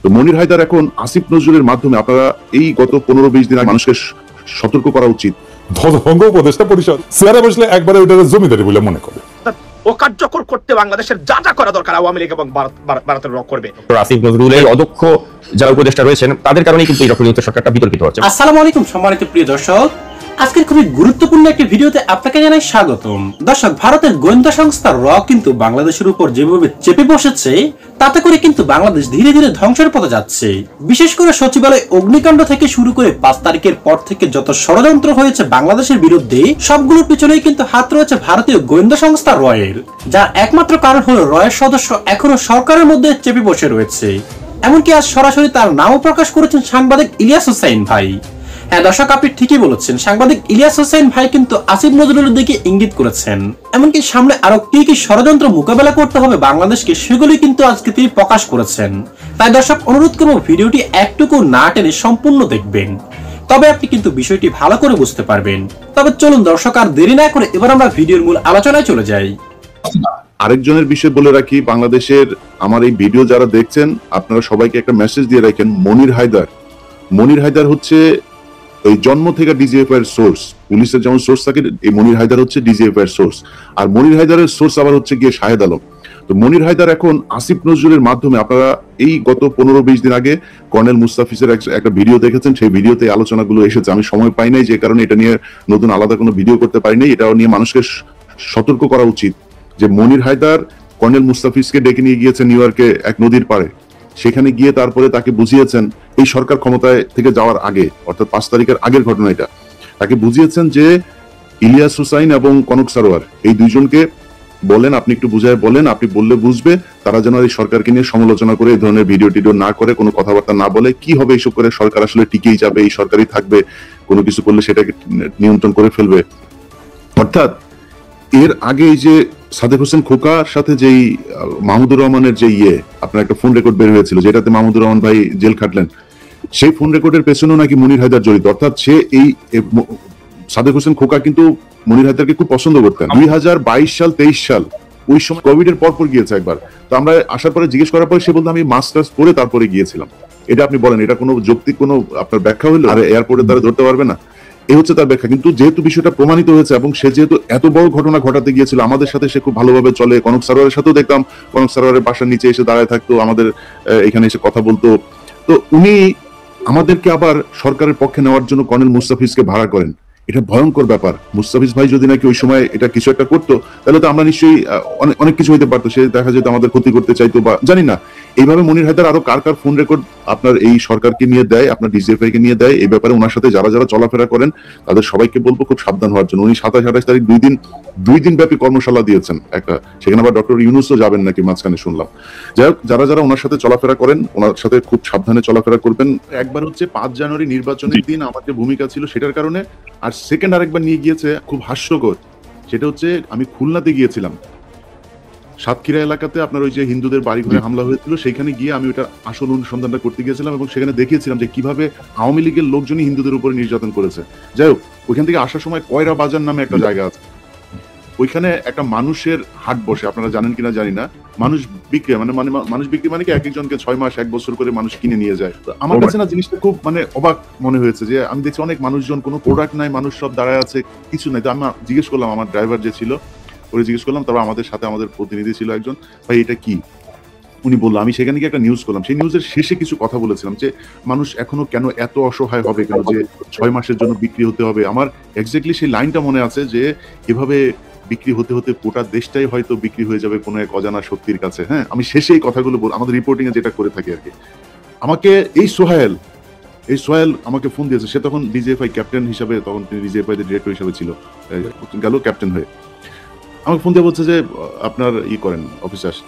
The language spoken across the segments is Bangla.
তো মনির হায়দার এখন আসিফ নজরুলের মাধ্যমে আপনারা এই গত 15-20 দিন আগে মানুষকে সতর্ক করা উচিত। ধর্মঙ্গ উপদেষ্টা পরিষদ চেয়ারে বসলে একবারে ওইটা জমিদারি বলে মনে করে ও কার্যকর করতে বাংলাদেশের যা যা করা দরকার আওয়ামী লীগ এবং ভারতের রক করবে। আসিফ নজরুলের অদক্ষ যারা উপদেষ্টা রয়েছেন তাদের কারণেই কিন্তু এই ডক্টর ইউনূস সরকারটা বিতর্কিত হচ্ছে। আসসালামু আলাইকুম সম্মানিত প্রিয় দর্শক, আজকের খুবই গুরুত্বপূর্ণ একটি ভিডিওতে আপনাকে জানাই স্বাগতম। দর্শক, ভারতের গোয়েন্দা সংস্থা র কিন্তু বাংলাদেশের উপর যেভাবে চেপে বসেছে তাতে করে কিন্তু বাংলাদেশ ধীরে ধীরে ধ্বংসের পথে যাচ্ছে। বিশেষ করে সচিবালয় অগ্নিকাণ্ড থেকে শুরু করে 5 তারিখের পর থেকে যত ষড়যন্ত্র হয়েছে বাংলাদেশের বিরুদ্ধে সবগুলোর পিছনেই কিন্তু হাত রয়েছে ভারতীয় গোয়েন্দা সংস্থা রয়ের, যার একমাত্র কারণ হলো রয়ের সদস্য এখনো সরকারের মধ্যে চেপে বসে রয়েছে। এমনকি আজ সরাসরি তার নামও প্রকাশ করেছেন সাংবাদিক ইলিয়াস হোসাইন ভাই। হ্যাঁ দর্শক, আপনি ঠিকই বলেছেন, সাংবাদিক ইলিয়াস হোসেন ভাই কিন্তু আসিফ নজরুলের দিকে ইঙ্গিত করেছেন। এমনকি সামনে আরো কি কি ষড়যন্ত্র মোকাবেলা করতে হবে বাংলাদেশকে সেগুলি কিন্তু আজকে তিনি প্রকাশ করেছেন। তাই দর্শক, অনুরোধ করব ভিডিওটি একটুকু না টেনে সম্পূর্ণ দেখবেন, তবে আপনি কিন্তু বিষয়টি ভালো করে বুঝতে পারবেন। তবে চলুন দর্শক, আর দেরি না করে এবার আমরা ভিডিওর মূল আলোচনায় চলে যাই। আরেকজনের বিষয় বলে রাখি, বাংলাদেশের আমার এই ভিডিও যারা দেখছেন আপনারা সবাইকে একটা মেসেজ দিয়ে রাখেন। মনির হায়দার হচ্ছে এই জন্ম থেকে ডিজিএফআই এর সোর্স। পুলিশের যেমন সোর্স থাকে, এই মনির হায়দার হচ্ছে ডিজিএফআই এর সোর্স। আর মনির হায়দারের সোর্স আবার হচ্ছে গিয়ে শাহেদ আলম। তো মনির হায়দার এখন আসিফ নজরুলের মাধ্যমে আপনারা এই গত 15-20 দিন আগে কর্নেল মুস্তাফিজের একটা ভিডিও দেখেছেন, সেই ভিডিওতে আলোচনাগুলো এসেছে। আমি সময় পাই নাই, যে কারণে এটা নিয়ে নতুন আলাদা কোনো ভিডিও করতে পারি নাই। এটাও নিয়ে মানুষকে সতর্ক করা উচিত যে মনির হায়দার কর্নেল মুস্তাফিজকে ডেকে নিয়ে গিয়েছে নিউ ইয়র্কে এক নদীর পাড়ে। সেখানে গিয়ে তারপরে তাকে বুঝিয়েছেন, এই সরকার ক্ষমতায় থেকে যাওয়ার আগে অর্থাৎ 5 তারিখের আগের ঘটনা এটা, তাকে বুঝিয়েছেন যে ইলিয়াস হুসাইন এবং কনক সারোয়ার এই দুইজনকে বলেন, আপনি একটু বুঝায় বলেন, আপনি বললে বুঝবে, তারা যেন এই সরকারকে নিয়ে সমালোচনা করে এই ধরনের ভিডিও টিডিও না করে, কোনো কথাবার্তা না বলে। কি হবে এইসব করে? সরকার আসলে টিকেই যাবে, এই সরকারই থাকবে, কোনো কিছু করলে সেটাকে নিয়ন্ত্রণ করে ফেলবে। অর্থাৎ এর আগে এই যে সাদেক হোসেন খোকার সাথে যেই মাহমুদুর রহমানের যে আপনার একটা ফোন রেকর্ড বের হয়েছিল, যেটাতে মাহমুদুর রহমান ভাই জেল খাটলেন, সেই ফোন রেকর্ডের পেছনেও নাকি মনির হায়দার জড়িত। অর্থাৎ সে এই সাদেক হোসেন খোকা কিন্তু মনির হায়দারকে খুব পছন্দ করতেন। 2022 সাল 23 সাল ওই সময় কোভিড এর পর গিয়েছে একবার। তো আমরা আসার পরে জিজ্ঞেস করার পরে সে বলতো আমি মাস্টার্স করে তারপরে গিয়েছিলাম। এটা আপনি বলেন, এটা কোনো যৌক্তিক কোনো আপনার ব্যাখ্যা হইলো? আর এয়ারপোর্টে তারা ধরতে পারবে না, এই হচ্ছে তার ব্যাখ্যা। কিন্তু যেহেতু বিষয়টা প্রমাণিত হয়েছে এবং সে যেহেতু এত বড় ঘটনা ঘটাতে গিয়েছিল, আমাদের সাথে সে খুব ভালোভাবে চলে। কনক সারোয়ারের সাথেও দেখতাম, কনক সারোয়ারের বাসার নিচে এসে দাঁড়ায় থাকতো, আমাদের এখানে এসে কথা বলতো। তো উনি আমাদেরকে আবার সরকারের পক্ষে নেওয়ার জন্য কর্নেল মুস্তাফিজকে ভাড়া করেন। এটা ভয়ঙ্কর ব্যাপার। মুস্তাফিজ ভাই যদি নাকি ওই সময় এটা কিছু একটা করতো, তাহলে তো আমরা নিশ্চয়ই অনেক কিছু হইতে পারতো। সে দেখা যেত আমাদের ক্ষতি করতে চাইতো বা জানি না। এইভাবে মনির হায়দার আরো কার কার ফোন রেকর্ড আপনার এই সরকারকে নিয়ে দেয়, আপনার ডিজিএফআই কে নিয়ে দেয়। এই ব্যাপারে ওনার সাথে যারা যারা চলাফেরা করেন তাদের সবাইকে বলবো খুব সাবধান হওয়ার জন্য। উনি 27-28 তারিখ 2 দিন ব্যাপী কর্মশালা দিয়েছেন একটা, সেখানে আবার ডক্টর ইউনূসও যাবেন নাকি মাঝখানে শুনলাম। যাই হোক, যারা যারা ওনার সাথে চলাফেরা করেন ওনার সাথে খুব সাবধানে চলাফেরা করবেন। একবার হচ্ছে 5 জানুয়ারি নির্বাচনের দিন আমার যে ভূমিকা ছিল সেটার কারণে, আর সেকেন্ড আরেকবার নিয়ে গিয়েছে খুব হাস্যকর। সেটা হচ্ছে আমি খুলনাতে গিয়েছিলাম, সাতক্ষীরা এলাকাতে আপনার ওই যে হিন্দুদের বাড়ি ঘরে হামলা হয়েছিল, সেখানে গিয়ে আমি ওটা আসল অনুসন্ধানটা করতে গিয়েছিলাম এবং সেখানে দেখিয়েছিলাম যে কিভাবে আওয়ামী লীগের লোকজনই হিন্দুদের উপরে নির্যাতন করেছে। যাই হোক, ওইখান থেকে আসার সময় কয়রা বাজার নামে একটা জায়গা আছে, ওইখানে একটা মানুষের হাট বসে, আপনারা জানেন কিনা জানি না। মানুষ বিক্রি মানুষ বিক্রি মানে কি এক একজনকে 6 মাস 1 বছর করে মানুষ কিনে নিয়ে যায়। তো আমার কাছে না জিনিসটা খুব অবাক মনে হয়েছে যে আমি দেখছি অনেক মানুষজন, কোনো প্রোডাক্ট নাই, মানুষ সব দাঁড়ায় আছে, কিছু নাই। তো আমি জিজ্ঞেস করলাম আমার ড্রাইভার যে ছিল, ওরে জিজ্ঞেস করলাম, তারপর আমাদের সাথে আমাদের প্রতিনিধি ছিল একজন, ভাই এটা কি? উনি বললো, আমি সেখানে গিয়ে একটা নিউজ করলাম। সেই নিউজের শেষে কিছু কথা বলেছিলাম যে মানুষ এখনো কেন এত অসহায় হবে, কেন যে 6 মাসের জন্য বিক্রি হতে হবে। আমার এক্স্যাক্টলি সেই লাইনটা মনে আছে যে এভাবে বিক্রি হতে হতে গোটা দেশটাই হয়তো বিক্রি হয়ে যাবে কোনো এক অজানা শক্তির কাছে। হ্যাঁ, আমি শেষে এই কথাগুলো আমাদের রিপোর্টিং এ যেটা করে থাকি আর কি। আমাকে এই সোহেল আমাকে ফোন দিয়েছে। সে তখন ডিজিএফআই ক্যাপ্টেন হিসাবে, তখন তিনি ডিজিএফআই এর ডিরেক্টর হিসাবে ছিল, গেল ক্যাপ্টেন হয়ে। আমাকে ফোন দিয়ে বলছে যে আপনার করেন অফিসে আসেন।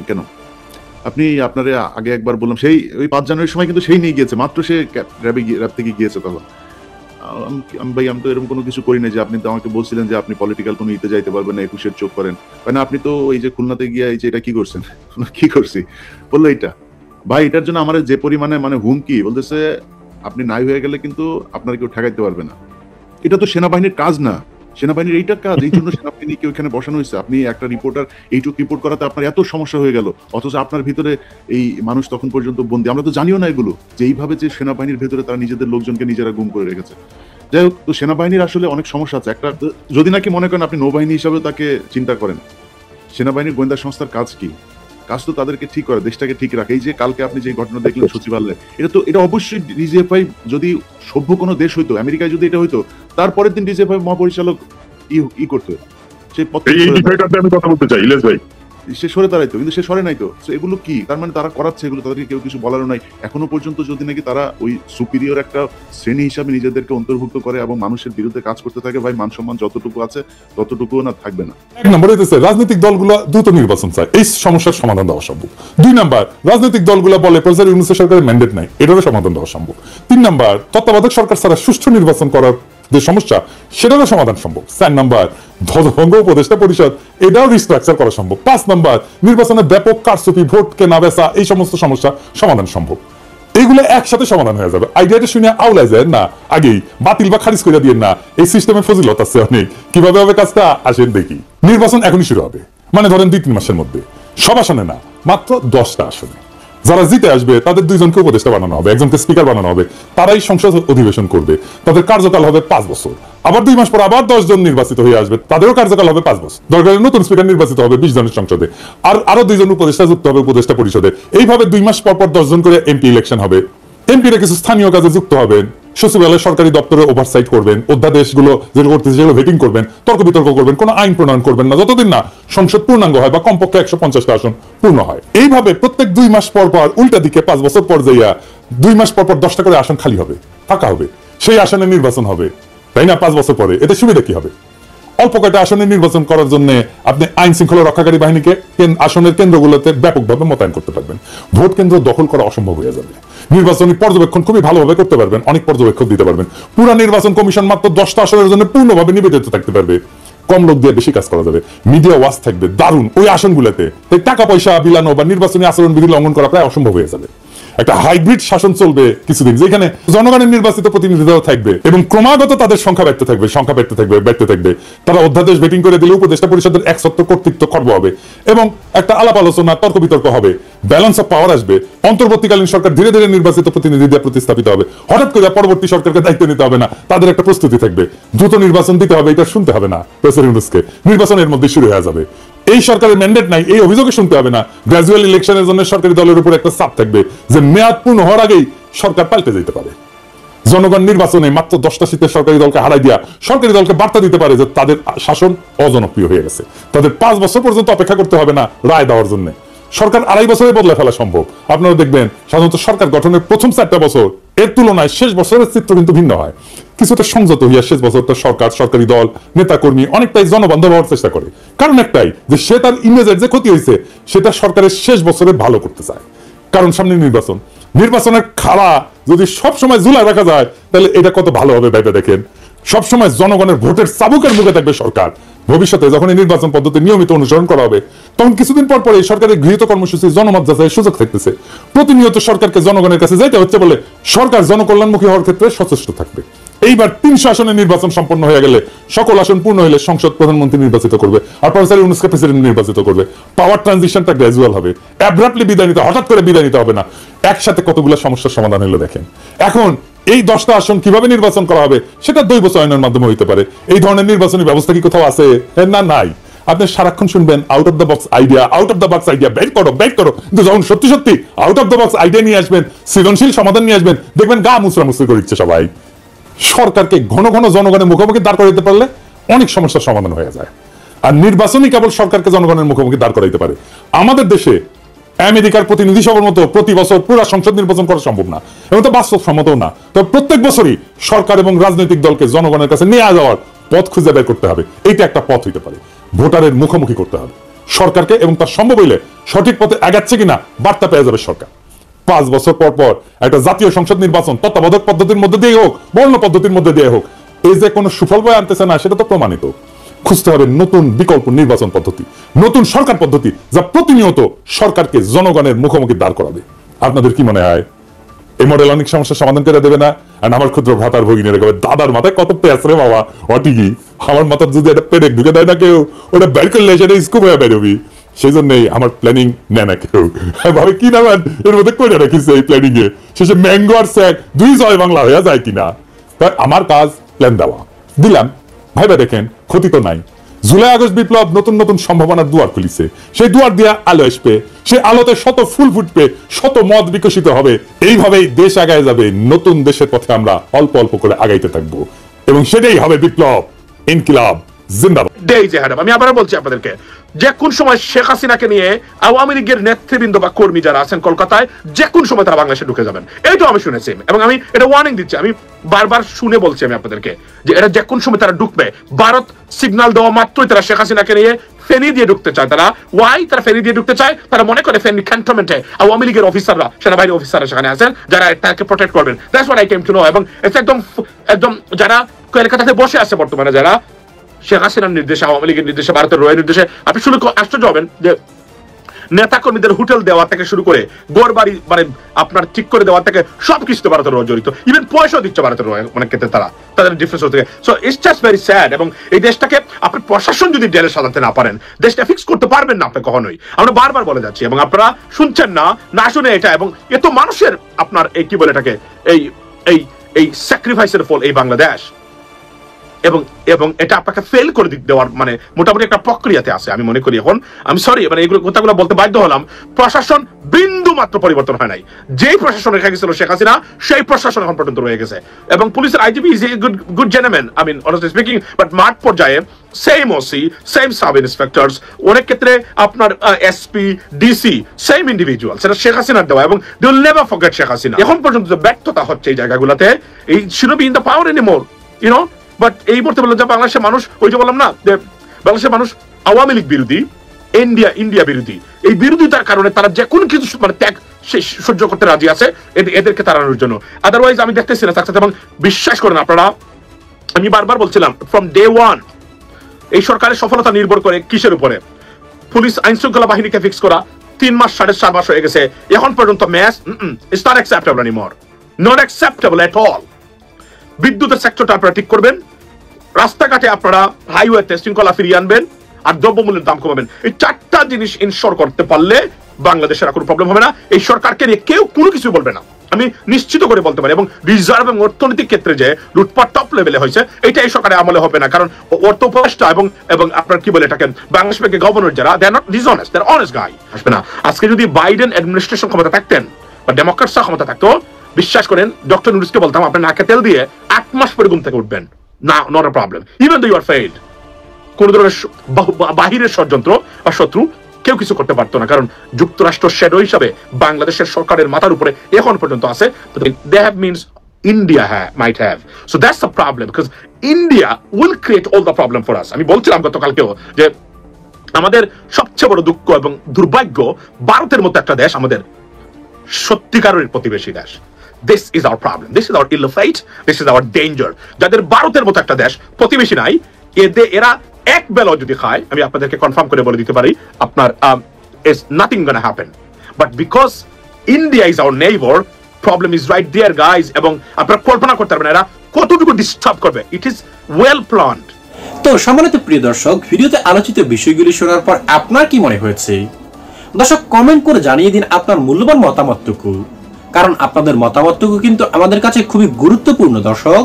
কেন? আপনি আপনার আগে একবার বললাম, সেই ওই 5 জানুয়ারির সময় কিন্তু সেই নিয়ে গিয়েছে, মাত্র সে র্যাব থেকে গিয়েছে তখন। ভাই আমি তো এরকম কোনো কিছু করি না, যে আপনি তো আমাকে বলছিলেন যে আপনি পলিটিক্যাল কোনো ইতে যাইতে পারবেন না, 21-এর চোখ করেন। না, আপনি তো এই যে খুলনাতে গিয়ে এই যে এটা কি করছেন? কি করছি? বললো এইটা। ভাই এটার জন্য আমার যে পরিমাণে হুমকি, বলতেছে আপনি নাই হয়ে গেলে কিন্তু আপনার কেউ ঠেকাইতে পারবে না। এটা তো সেনাবাহিনীর কাজ না। সেনাবাহিনীর এইটা কাজ, এই জন্য সেনাবাহিনীকে ওইখানে বসানো হয়েছে। আপনি একটা রিপোর্টার এইটুকু রিপোর্ট করাতে আপনার এত সমস্যা হয়ে গেল, অথচ আপনার ভিতরে এই মানুষ তখন পর্যন্ত বন্দী। আমরা তো জানিও না এগুলো, যে এইভাবে যে সেনাবাহিনীর ভেতরে তারা নিজেদের লোকজনকে নিজেরা গুম করে রেখেছে। যাই হোক, তো সেনাবাহিনীর আসলে অনেক সমস্যা আছে। একটা যদি নাকি মনে করেন আপনি নৌবাহিনী হিসাবে তাকে চিন্তা করেন, সেনাবাহিনীর গোয়েন্দা সংস্থার কাজ কি? কাজ তো তাদেরকে ঠিক করে, দেশটাকে ঠিক রাখে। এই যে কালকে আপনি যে ঘটনা দেখলেন সচিবালয়ে, এটা অবশ্যই ডিজিএফআই যদি সভ্য কোনো দেশ হইতো, আমেরিকায় যদি এটা হইতো, তারপরের দিন ডিজিএফআই মহাপরিচালক ই করতো, সেই পদ এই বিষয়টাতে আমি কথা বলতে চাই ইলিয়াস ভাই। সে সরে দাঁড়াইতো, কিন্তু সে সরে নাই তো। এগুলো কি? তার মানে তারা করাচ্ছে এগুলো, তাদেরকে কেউ কিছু বলারও নাই এখনো পর্যন্ত। যদি নাকি তারা ওই সুপিরিয়র একটা শ্রেণী হিসাবে নিজেদেরকে অন্তর্ভুক্ত করে এবং মানুষের বিরুদ্ধে কাজ করতে থাকে, ভাই মান সম্মান যতটুকু আছে ততটুকুও না থাকবে না। এক নম্বর হইতেছে রাজনৈতিক দলগুলো দ্রুত নির্বাচন চায়, এই সমস্যার সমাধান দেওয়া সম্ভব। 2 নাম্বার, রাজনৈতিক দলগুলো বলে প্রফেসর ইউনূসের সরকারের ম্যান্ডেট নাই, এটারও সমাধান দেওয়া সম্ভব। 3 নাম্বার, তত্ত্বাবধায়ক সরকার ছাড়া সুষ্ঠু নির্বাচন করার যে সমস্যা সেটারও সমাধান সম্ভব। 4 নাম্বার, ধ্বজভঙ্গ উপদেষ্টা পরিষদ, এটাও রিস্ট্রাকচার করা সম্ভব। 5 নাম্বার, নির্বাচনের ব্যাপক কারচুপি, ভোট কেনা বেচা, এই সমস্ত সমস্যা সমাধান সম্ভব। এইগুলো একসাথে সমাধান হয়ে যাবে। আইডিয়াটা শুনে আউলাই যায় না, আগেই বাতিল বা খারিজ করে দিয়ে না, এই সিস্টেমে ফজিলত আছে অনেক। কিভাবে হবে কাজটা আসেন দেখি। নির্বাচন এখনই শুরু হবে, মানে ধরেন 2-3 মাসের মধ্যে। সব আসনে না, মাত্র 10টা আসনে। যারা জিতে আসবে তাদের 2 জনকে উপদেষ্টা বানানো হবে, একজনকে স্পিকার বানানো হবে, তারাই সংসদ অধিবেশন করবে। তাদের কার্যকাল হবে 5 বছর। আবার 2 মাস পর আবার 10 জন নির্বাচিত হয়ে আসবে, তাদেরও কার্যকাল হবে 5 বছর। দরকার নতুন স্পিকার নির্বাচিত হবে 20 জনের সংসদে, আর আরো 2 জন উপদেষ্টা যুক্ত হবে উপদেষ্টা পরিষদে। এইভাবে 2 মাস পর পর 10 জন করে এমপি ইলেকশন হবে। এমপিরা কিছু স্থানীয় কাজে যুক্ত হবেন, সচিবালয় সরকারি দপ্তরে ওভারসাইট করবেন, অধ্যাদেশগুলো যেগুলো করতেছে সেগুলো ভেটিং করবেন, তর্ক বিতর্ক করবেন, কোনো আইন প্রণয়ন করবেন না যতদিন না সংসদ পূর্ণাঙ্গ হয় বা কমপক্ষে 150টা আসন পূর্ণ হয়। এইভাবে প্রত্যেক 2 মাস পর পর উল্টা দিকে 5 বছর পর যাইয়া 2 মাস পর পর 10টা করে আসন খালি হবে, ফাঁকা হবে, সেই আসনে নির্বাচন হবে, তাই না? 5 বছর পরে এতে সুবিধা কি হবে? অল্প কয়টা আসনে নির্বাচন করার জন্য আপনি আইন শৃঙ্খলা রক্ষাকারী বাহিনীকে আসনের কেন্দ্রগুলোতে ব্যাপকভাবে মোতায়েন করতে পারবেন। ভোট কেন্দ্র দখল করা অসম্ভব হয়ে যাবে। নির্বাচনী পর্যবেক্ষণ খুবই ভালোভাবে করতে পারবেন, অনেক পর্যবেক্ষক দিতে পারবেন। পুরা নির্বাচন কমিশন মাত্র 10টা আসনের জন্য পূর্ণভাবে নিবেদিত থাকতে পারবে। কম লোক দিয়ে বেশি কাজ করা যাবে, মিডিয়া ওয়াচ থাকবে দারুণ ওই আসনগুলোতে। তাই টাকা পয়সা বিলানো বা নির্বাচনী আচরণ বিধি লঙ্ঘন করা প্রায় অসম্ভব হয়ে যাবে। একটা হাইব্রিড শাসন চলবে কিছুদিন, যেখানে জনগণের নির্বাচিত প্রতিনিধিরাও থাকবে এবং ক্রমাগত তাদের সংখ্যা বাড়তে থাকবে। তারা অধ্যাদেশ ভেটিং করে দিলে উপদেষ্টা পরিষদের একসত্ব কর্তৃত্ব খর্ব হবে এবং একটা আলাপ আলোচনা তর্ক বিতর্ক হবে, ব্যালেন্স অফ পাওয়ার আসবে। অন্তর্বর্তীকালীন সরকার ধীরে ধীরে নির্বাচিত প্রতিনিধি দিয়ে প্রতিস্থাপিত হবে। হঠাৎ করে পরবর্তী সরকারকে দায়িত্ব নিতে হবে না, তাদের একটা প্রস্তুতি থাকবে। দ্রুত নির্বাচন দিতে হবে, এটা শুনতে হবে না প্রফেসর ইউনূসকে, নির্বাচনের মধ্যে শুরু হয়ে যাবে। এই সরকারের ম্যান্ডেট নাই, এই অভিযোগে শুনতে হবে না। গ্র্যাজুয়াল ইলেকশনের জন্য সরকারি দলের উপর একটা চাপ থাকবে যে মেয়াদ পূর্ণ হওয়ার আগেই সরকার পাল্টে যেতে পারে। জনগণ নির্বাচনে মাত্র 10টা সিটের সরকারি দলকে হারাই দিয়া সরকারি দলকে বার্তা দিতে পারে যে তাদের শাসন অজনপ্রিয় হয়ে গেছে, তাদের 5 বছর পর্যন্ত অপেক্ষা করতে হবে না রায় দেওয়ার জন্য। সরকার 2.5 বছরে বদলে ফেলা সম্ভব। আপনারা দেখবেন সাধারণত সরকার গঠনের প্রথম 4টা বছর এর তুলনায় শেষ বছরের চিত্র কিন্তু ভিন্ন হয়। কিছুটা সংযত হইয়া শেষ বছরটা সরকার, সরকারি দল, নেতা কর্মী অনেকটাই জনবান্ধব হওয়ার চেষ্টা করে। কারণ একটাই, যে সে তার ইমেজের যে ক্ষতি হয়েছে সেটা সরকারের শেষ বছরে ভালো করতে চায়। কারণ সামনে নির্বাচনের খাড়া যদি সবসময় ঝুলায় রাখা যায় তাহলে এটা কত ভালো হবে ভেবে দেখেন। সবসময় জনগণের ভোটের চাবুকের মুখে থাকবে সরকার। ভবিষ্যতে যখন এই নির্বাচন পদ্ধতি নিয়মিত অনুসরণ করা হবে তখন কিছুদিন পর এই সরকারের গৃহীত কর্মসূচি জনমত যাচাইয়ের সুযোগ থাকতেছে। প্রতিনিয়ত সরকারকে জনগণের কাছে যাইতে হচ্ছে বলে সরকার জনকল্যাণমুখী হওয়ার ক্ষেত্রে সচেষ্ট থাকবে। এইবার 300 আসনের নির্বাচন সম্পন্ন হয়ে গেলে, সকল আসন পূর্ণ হলে সংসদ প্রধানমন্ত্রী নির্বাচিত করবে আর প্রফেসর ইউনূসকে প্রেসিডেন্ট নির্বাচিত করবে। পাওয়ার ট্রানজিশনটা গ্র্যাজুয়াল হবে, অ্যাব্রাপ্টলি বিদায় নিতে, হঠাৎ করে বিদায় নিতে হবে না। একসাথে কতগুলো সমস্যার সমাধান হলো দেখেন। এখন এই 10টা আসন কিভাবে নির্বাচন করা হবে সেটা দৈব চয়নের মাধ্যমে হইতে পারে। এই ধরনের নির্বাচনী ব্যবস্থা কি কোথাও আছে? না, নাই। আপনি সারাক্ষণ শুনবেন out of the box idea, বের করো। কিন্তু যখন সত্যি out of the box idea নিয়ে আসবেন, সৃজনশীল সমাধান নিয়ে আসবেন, দেখবেন গা মুচড়ামুচড়ি করে দিচ্ছে সবাই। সরকারকে ঘন ঘন জনগণের মুখোমুখি দাঁড় করাইতে পারলে অনেক সমস্যার সমাধান হয়ে যায়। আর নির্বাচনই কেবল সরকারকে জনগণের মুখোমুখি দাঁড় করাইতে পারে। আমাদের দেশে আমেরিকার প্রতিনিধি সভার মতো প্রতি বছর পুরো সংসদ নির্বাচন করা সম্ভব না এবং তা বাস্তবসম্মতও না। তবে প্রত্যেক বছরই সরকার এবং রাজনৈতিক দলকে জনগণের কাছে নিয়ে যাওয়ার পথ খুঁজে বের করতে হবে। এইটা একটা পথ হইতে পারে। ভোটারের মুখোমুখি করতে হবে সরকারকে এবং তার সম্ভব হইলে সঠিক পথে আগাচ্ছে কিনা বার্তা পেয়ে যাবে সরকার। 5 বছর পর পর একটা জাতীয় সংসদ নির্বাচন তত্ত্বাবধায়ক পদ্ধতির মধ্যে দিয়ে হোক, বর্ণ পদ্ধতির মধ্যে দিয়ে হোক, এই যে কোনো সুফল বয়ে আনতেছে না সেটা তো প্রমাণিত। খুঁজতে হবে নতুন বিকল্প নির্বাচন পদ্ধতি, নতুন সরকার পদ্ধতি যা প্রতিনিয়ত সরকারকে জনগণের মুখোমুখি দাঁড় করাবে। আপনাদের কি মনে হয় এই মডেল অনেক সমস্যার সমাধান করে দেবে না? আর আমার ক্ষুদ্র ভ্রাতার ভগিনীর দাদার মাথায় কত পেঁয়াজ রে বাবা, অটিকি। আমার মাথার যদি একটা পেরেক ঢুকে দেয় না কেউ, ওটা বের করলে সেটা স্কুপ হয়ে বেরোবি। সেই জন্যই আমার প্ল্যানিং নেয় না কেউ। ভাবে কি না এর মধ্যে করে রাখিস এই প্ল্যানিং এ, শেষে ম্যাঙ্গো আর স্যাক দুই জয় বাংলা হয়ে যায় কিনা। তাই আমার কাজ প্ল্যান দেওয়া, দিলাম। ভাইবা দেখেন ক্ষতি তো নাই। জুলাই আগস্ট বিপ্লব নতুন নতুন সম্ভাবনার দুয়ার খুলিছে, সেই দুয়ার দিয়া আলো আসবে, সেই আলোতে শত ফুল ফুটবে, শত মত বিকশিত হবে। এইভাবেই দেশ আগায় যাবে, নতুন দেশের পথে আমরা অল্প অল্প করে আগাইতে থাকবো, এবং সেটাই হবে বিপ্লব। ইনকিলাব জিন্দাবাদ। আমি আবার বলছি আপনাদেরকে, যে কোন সময় শেখ হাসিনাকে নিয়ে আওয়ামী লীগের নেতৃবৃন্দ বা কর্মী যারা আছেন কলকাতায়, যে কোন সময় তারা বাংলাদেশে ঢুকে যাবেন, এইটাও আমি শুনেছি, এবং আমি এটা ওয়ার্নিং দিচ্ছি। আমি বারবার শুনে বলছি আমি আপনাদেরকে যে এটা যে কোন সময় তারা ঢুকবে। ভারত সিগন্যাল দেওয়া মাত্রই তারা শেখ হাসিনাকে নিয়ে ফেনী দিয়ে ঢুকতে চায়। তারা তারা ফেনী দিয়ে ঢুকতে চায়। তারা মনে করে ফেনী ক্যান্টনমেন্টে আওয়ামী লীগের অফিসাররা, সেনাবাহিনী অফিসাররা সেখানে আছেন, যারা তাকে প্রোটেক্ট করবেন। That's what I came to know. এবং এটা একদম যারা কলকাতাতে বসে আছে বর্তমানে, যারা শেখ হাসিনার নির্দেশে, আওয়ামী লীগের নির্দেশে, ভারতের রয়ের নির্দেশে, আপনি শুনে আশ্চর্য হবেন যে নেতা কর্মীদের হোটেল দেওয়া থেকে শুরু করে ঘর বাড়ি মানে আপনার ঠিক করে দেওয়া থেকে সবকিছুতে ভারতের রয় জড়িত। ইভেন পয়সা দিচ্ছে ভারতের রয় অনেক ক্ষেত্রে তারা, তাদের ডিফারেন্স থেকে। So it's just very sad. এবং এই দেশটাকে আপনি প্রশাসন যদি ডেলে সাজাতে না পারেন, দেশটা ফিক্স করতে পারবেন না আপনি কখনোই। আমরা বারবার বলে যাচ্ছি এবং আপনারা শুনছেন না, না শুনে এটা। এবং এত মানুষের আপনার এই কি বলে এটাকে, এই এই এই স্যাক্রিফাইসের ফল এই বাংলাদেশ, এবং এবং এটা আপনাকে ফেল করে দেওয়ার মানে মোটামুটি একটা প্রক্রিয়াতে আছে আমি মনে করি। এখন আমি সরি মানে এগুলো কথাগুলো বলতে বাধ্য হলাম। প্রশাসন বিন্দু মাত্র পরিবর্তন হয় নাই। যেই প্রশাসন রেখে গেছিল শেখ হাসিনা, সেই প্রশাসন এখন পর্যন্ত রয়ে গেছে। এবং পুলিশের IGP is a good gentleman, I mean honestly speaking, but মাঠ পর্যায়ে same OC, same sub inspectors, অনেক ক্ষেত্রে আপনার এসপি, ডিসি, সেম ইন্ডিভিজুয়াল, সেটা শেখ হাসিনার দেওয়া। এবং they will never forget Sheikh Hasina. এখন পর্যন্ত যে ব্যর্থতা হচ্ছে এই জায়গাগুলোতে, এই should be in the power anymore, you know. But এই মুহূর্তে বললাম যে বাংলাদেশের মানুষ, ওই যে বললাম না যে বাংলাদেশের মানুষ আওয়ামী লীগ বিরোধী, ইন্ডিয়া বিরোধী। এই বিরোধিতার কারণে তারা যে কোনো কিছু মানে ত্যাগ সহ্য করতে রাজি আছে এদেরকে তাড়ানোর জন্য। আদারওয়াইজ আমি দেখতেছি না সাকসেস। এবং বিশ্বাস করেন আপনারা, আমি বারবার বলছিলাম ফ্রম ডে ওয়ান, এই সরকারের সফলতা নির্ভর করে কিসের উপরে? পুলিশ আইন শৃঙ্খলা বাহিনীকে ফিক্স করা 3 মাস 4.5 মাস হয়ে গেছে, এখন পর্যন্ত match it's not acceptable anymore, not acceptable at all. বিদ্যুতের সেক্টরটা আপনারা ঠিক করবেন, রাস্তাঘাটে আপনারা হাইওয়েতে শৃঙ্খলা ফিরিয়ে আনবেন, আর দ্রব্যমূল্যের দাম কমাবেন। এই 4টা জিনিস ইনশোর করতে পারলে বাংলাদেশের কোনো প্রবলেম হবে না। এই সরকারকে নিয়ে কেউ কোনো কিছু বলবে না, আমি নিশ্চিত করে বলতে পারি। এবং রিজার্ভ এবং অর্থনৈতিক ক্ষেত্রে যে লুটপাট টপ লেভেলে হয়েছে, এটা এই সরকারের আমলে হবে না। কারণ অর্থ উপদেষ্টা এবং আপনার কি বলে এটাকে বাংলাদেশ ব্যাংকের গভর্নর যারা, they are not dishonest, they are honest guy. আসবে না। আজকে যদি বাইডেন অ্যাডমিনিস্ট্রেশন ক্ষমতা থাকতেন বা ডেমোক্রেটসরা ক্ষমতা থাকতো, বিশ্বাস করেন ডক্টর নুরুসকে বলতাম আপনি নাকে তেল দিয়ে 8 মাস পরে ঘুম থেকে উঠবেন না, not a problem, even though you are failed. কোন ধরনের বাহিরের ষড়যন্ত্র বা শত্রু কেউ কিছু করতে পারতো না, কারণ যুক্তরাষ্ট্র শ্যাডো হিসাবে বাংলাদেশের সরকারের মাথার উপরে এখন পর্যন্ত আছে। They have means India might have. So that's the problem, because India will create all the problem for us. আমি বলছিলাম গতকালকেও যে আমাদের সবচেয়ে বড় দুঃখ এবং দুর্ভাগ্য, ভারতের মতো একটা দেশ আমাদের সত্যিকারের প্রতিবেশী দেশ। This is our problem. This is our ill fate. This is our danger. যাদের ভারতের মতো একটা দেশ প্রতিবেশী নাই, এরা এক বেলা যদি খায়, আমি আপনাদেরকে কনফার্ম করে বলে দিতে পারি আপনার is nothing gonna happen. But because India is our neighbor, problem is right there guys. এবং আপনারা কল্পনা করতে পারবেন এরা কতটুকু ডিস্টার্ব করবে। It is well planned. তো সম্মানিত প্রিয় দর্শক, ভিডিওতে আলোচিত বিষয়গুলি শোনার পর আপনার কি মনে হয়েছে? দর্শক কমেন্ট করে জানিয়ে দিন আপনার মূল্যবান মতামতটুকু, কারণ আপনাদের মতামতটুকু কিন্তু আমাদের কাছে খুবই গুরুত্বপূর্ণ দর্শক।